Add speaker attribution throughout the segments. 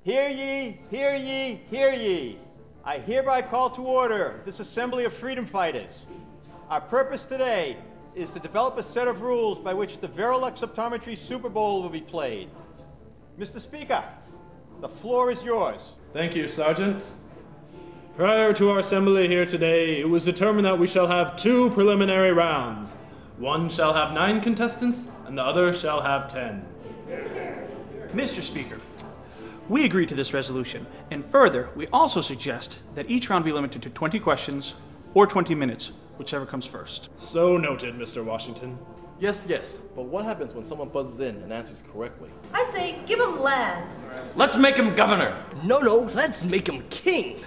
Speaker 1: Hear ye, hear ye, hear ye. I hereby call to order this assembly of freedom fighters. Our purpose today is to develop a set of rules by which the Varilux Optometry Super Bowl will be played. Mr. Speaker, the floor is yours.
Speaker 2: Thank you, Sergeant. Prior to our assembly here today, it was determined that we shall have 2 preliminary rounds. One shall have 9 contestants, and the other shall have 10.
Speaker 3: Mr. Speaker, we agree to this resolution, and further, we also suggest that each round be limited to 20 questions or 20 minutes, whichever comes first.
Speaker 2: So noted, Mr. Washington.
Speaker 4: Yes, but what happens when someone buzzes in and answers correctly?
Speaker 5: I say, give him land.
Speaker 6: Let's make him governor.
Speaker 7: No, let's make him king.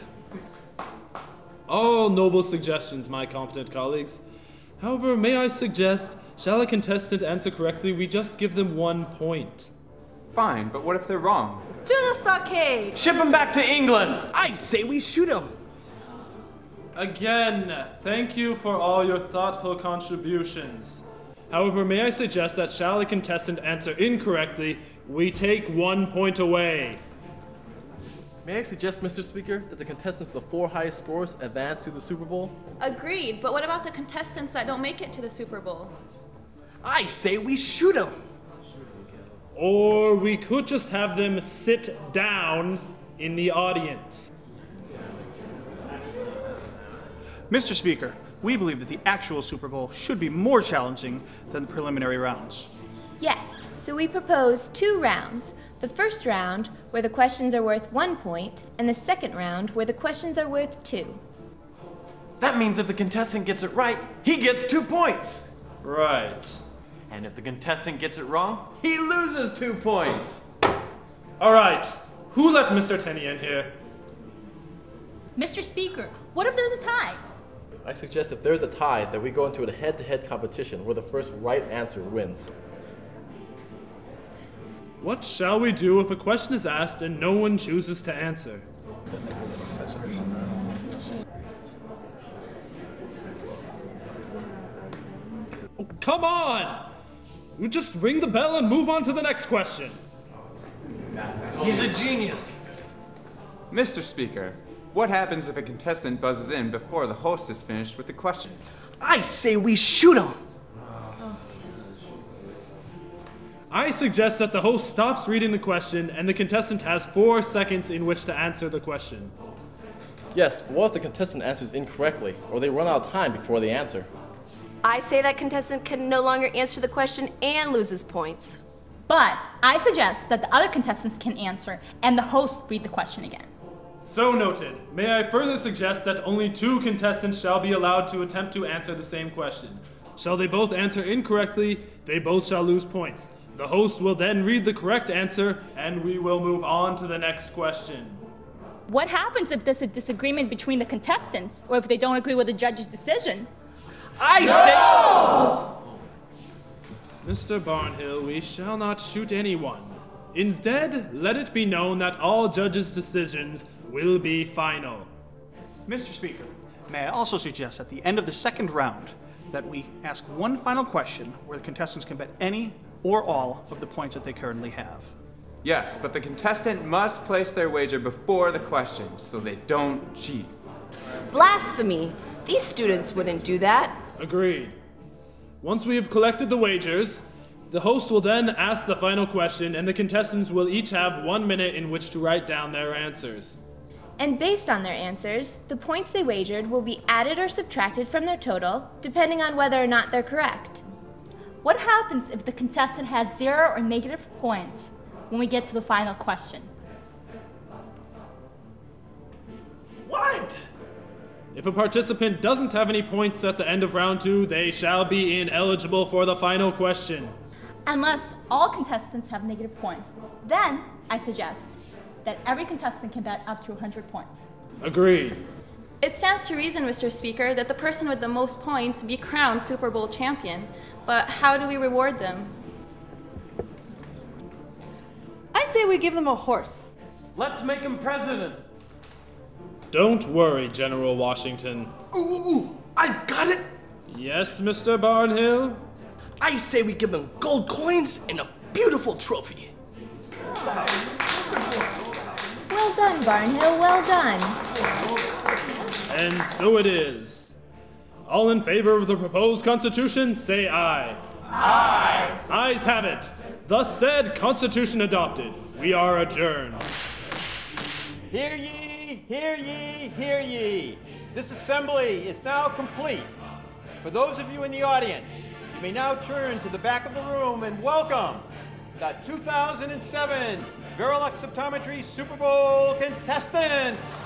Speaker 2: All noble suggestions, my competent colleagues. However, may I suggest, shall a contestant answer correctly, we just give them 1 point?
Speaker 6: Fine, but what if they're wrong?
Speaker 5: To the stockade.
Speaker 6: Ship him back to England.
Speaker 7: I say we shoot him.
Speaker 2: Again, thank you for all your thoughtful contributions. However, may I suggest that shall a contestant answer incorrectly, we take 1 point away.
Speaker 4: May I suggest, Mr. Speaker, that the contestants with the 4 highest scores advance to the Super Bowl?
Speaker 8: Agreed, but what about the contestants that don't make it to the Super Bowl?
Speaker 7: I say we shoot him.
Speaker 2: Or we could just have them sit down in the audience.
Speaker 3: Mr. Speaker, we believe that the actual Super Bowl should be more challenging than the preliminary rounds.
Speaker 9: Yes, so we propose 2 rounds. The first round, where the questions are worth 1 point, and the second round, where the questions are worth 2.
Speaker 6: That means if the contestant gets it right, he gets 2 points.
Speaker 2: Right.
Speaker 6: And if the contestant gets it wrong, he loses 2 points.
Speaker 2: All right, who let Mr. Tenney in here?
Speaker 10: Mr. Speaker, what if there's a tie?
Speaker 4: I suggest if there's a tie, that we go into a head-to-head competition where the first right answer wins.
Speaker 2: What shall we do if a question is asked and no one chooses to answer? Oh, come on! You just ring the bell and move on to the next question.
Speaker 6: He's a genius.
Speaker 11: Mr. Speaker, what happens if a contestant buzzes in before the host is finished with the question?
Speaker 7: I say we shoot him.
Speaker 2: I suggest that the host stops reading the question and the contestant has 4 seconds in which to answer the question.
Speaker 4: Yes, but what if the contestant answers incorrectly, or they run out of time before they answer?
Speaker 12: I say that contestant can no longer answer the question and loses points.
Speaker 10: But I suggest that the other contestants can answer and the host read the question again.
Speaker 2: So noted. May I further suggest that only 2 contestants shall be allowed to attempt to answer the same question. Shall they both answer incorrectly, they both shall lose points. The host will then read the correct answer, and we will move on to the next question.
Speaker 10: What happens if there's a disagreement between the contestants, or if they don't agree with the judge's decision?
Speaker 7: I say...
Speaker 2: Mr. Barnhill, we shall not shoot anyone. Instead, let it be known that all judges' decisions will be final.
Speaker 3: Mr. Speaker, may I also suggest at the end of the second round that we ask 1 final question where the contestants can bet any or all of the points that they currently have.
Speaker 11: Yes, but the contestant must place their wager before the question so they don't cheat.
Speaker 12: Blasphemy! These students wouldn't do that.
Speaker 2: Agreed. Once we have collected the wagers, the host will then ask the final question, and the contestants will each have 1 minute in which to write down their answers.
Speaker 9: And based on their answers, the points they wagered will be added or subtracted from their total, depending on whether or not they're correct.
Speaker 10: What happens if the contestant has 0 or negative points when we get to the final question?
Speaker 7: What?
Speaker 2: If a participant doesn't have any points at the end of round 2, they shall be ineligible for the final question.
Speaker 10: Unless all contestants have negative points. Then, I suggest that every contestant can bet up to 100 points.
Speaker 2: Agreed.
Speaker 8: It stands to reason, Mr. Speaker, that the person with the most points be crowned Super Bowl champion. But how do we reward them?
Speaker 5: I say we give them a horse.
Speaker 6: Let's make him president.
Speaker 2: Don't worry, General Washington.
Speaker 7: Ooh, I've got it.
Speaker 2: Yes, Mr. Barnhill?
Speaker 7: I say we give them gold coins and a beautiful trophy.
Speaker 9: Well done, Barnhill, well done.
Speaker 2: And so it is. All in favor of the proposed constitution, say aye. Aye. Ayes have it. Thus said, constitution adopted. We are adjourned.
Speaker 1: Hear ye, hear ye, hear ye. This assembly is now complete. For those of you in the audience, you may now turn to the back of the room and welcome the 2007 Varilux Optometry Super Bowl contestants.